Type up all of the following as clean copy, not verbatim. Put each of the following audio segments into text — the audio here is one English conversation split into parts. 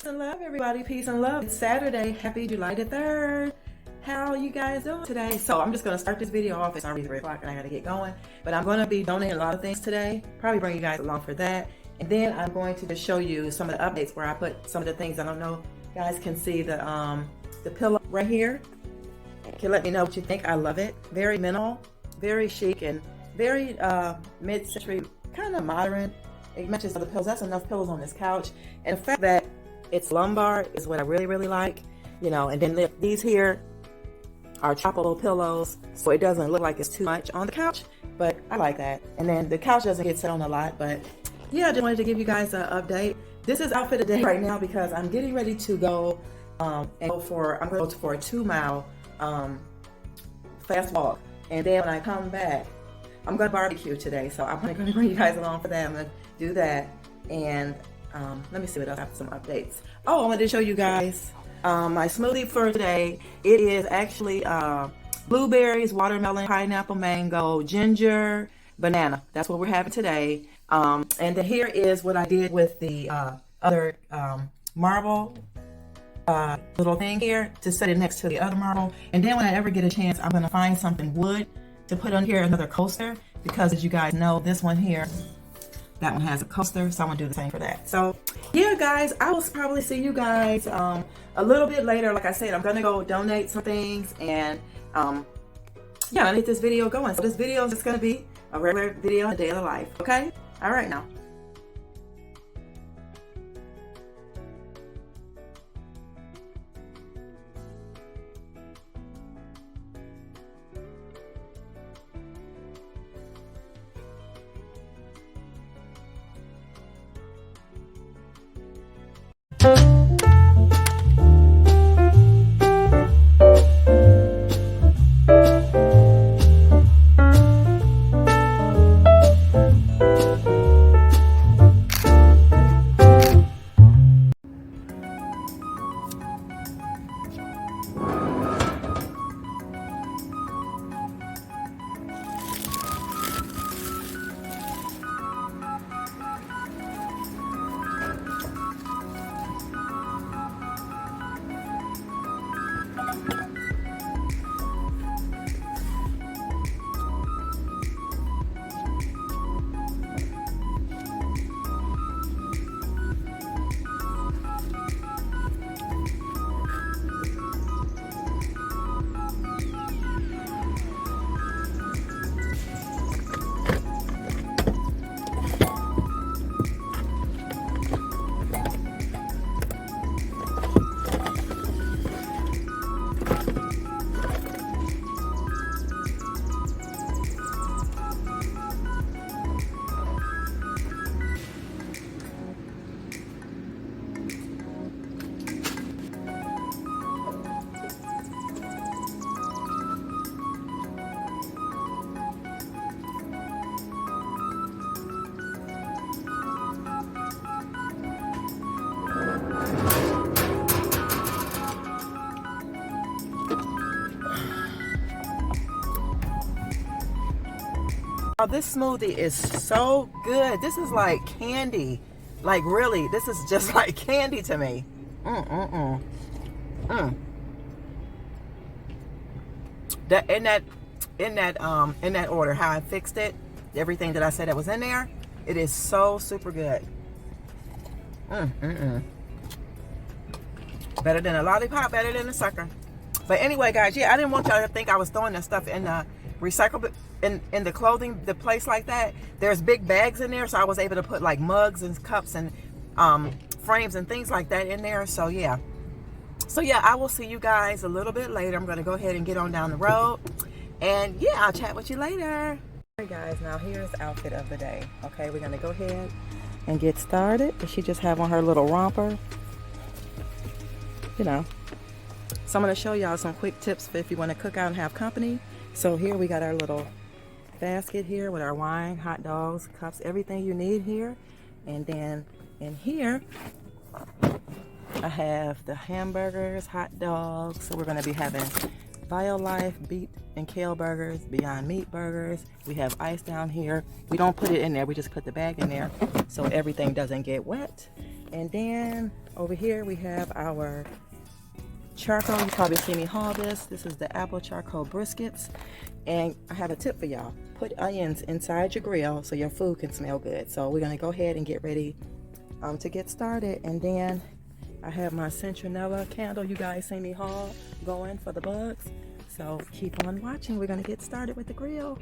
and love, everybody. Peace and love. It's Saturday. Happy July the 3rd. How you guys doing today? So I'm just going to start this video off. It's already 3 o'clock and I got to get going. But I'm going to be donating a lot of things today. Probably bring you guys along for that. And then I'm going to just show you some of the updates where I put some of the things. I don't know if you guys can see the pillow right here. Can let me know what you think. I love it. Very minimal, very chic, and very mid-century, kind of modern. It matches other pillows. That's enough pillows on this couch. And the fact that it's lumbar is what I really like. You know, and then these here are choppable pillows, so it doesn't look like it's too much on the couch, but I like that. And then the couch doesn't get set on a lot, but yeah, I just wanted to give you guys an update. This is outfit of the day right now because I'm getting ready to go I'm going to go for a 2-mile fast walk. And then when I come back, I'm going to barbecue today, so I'm going to bring you guys along for that. I'm going to do that, and let me see what else. I have some updates. Oh, I wanted to show you guys my smoothie for today. It is actually blueberries, watermelon, pineapple, mango, ginger, banana. That's what we're having today. And then here is what I did with the other marble little thing here to set it next to the other marble. And then when I ever get a chance, I'm going to find something wood to put on here, another coaster, because as you guys know, this one here, that one has a coaster, so I'm gonna do the same for that. So yeah, guys, I will probably see you guys a little bit later. Like I said, I'm gonna go donate some things, and yeah, I'll get this video going. So this video is just gonna be a regular video, a day of the life. Okay, all right now. Oh, this smoothie is so good. This is like candy. Like really, this is just like candy to me. That in that order, how I fixed it, everything that I said that was in there, it is so super good. Better than a lollipop, better than a sucker. But anyway, guys, yeah, I didn't want y'all to think I was throwing that stuff in the recyclable in the clothing, the place like that. There's big bags in there, so I was able to put like mugs and cups and frames and things like that in there. So yeah, I will see you guys a little bit later. I'm gonna go ahead and get on down the road, and yeah, I'll chat with you later. Alright guys, now here's the outfit of the day. Okay, we're gonna go ahead and get started. She just have on her little romper, you know. So I'm gonna show y'all some quick tips for if you want to cook out and have company. So here we got our little basket here with our wine, hot dogs, cups, everything you need here. And then in here I have the hamburgers, hot dogs. So we're going to be having BioLife beet and kale burgers, Beyond Meat burgers. We have ice down here. We don't put it in there, we just put the bag in there so everything doesn't get wet. And then over here we have our charcoal. You probably see me haul this. This is the apple charcoal briskets. And I have a tip for y'all. Put onions inside your grill so your food can smell good. So we're gonna go ahead and get ready to get started. And then I have my citronella candle you guys see me haul going for the bugs. So keep on watching. We're gonna get started with the grill.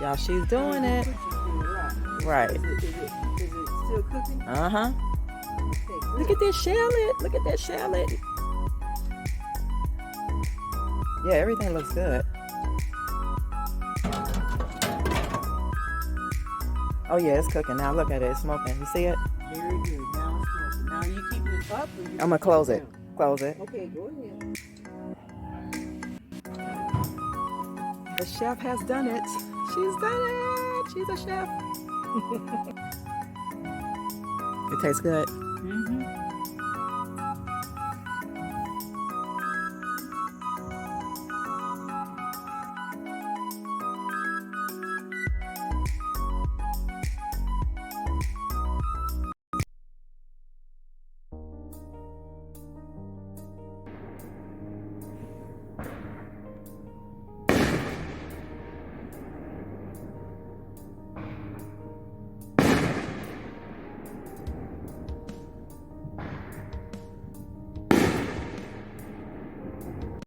Y'all, she's doing it. Right. Is it still cooking? Uh-huh. Okay, Look at this shallot. Look at that shallot. Yeah, everything looks good. Oh yeah, it's cooking now. Look at it. It's smoking. You see it? Very good. Now it's smoking. Now you keeping it up? Or you I'm gonna close it. Close it. Okay, go ahead. The chef has done it. She's done it. She's a chef. It tastes good. Mm-hmm.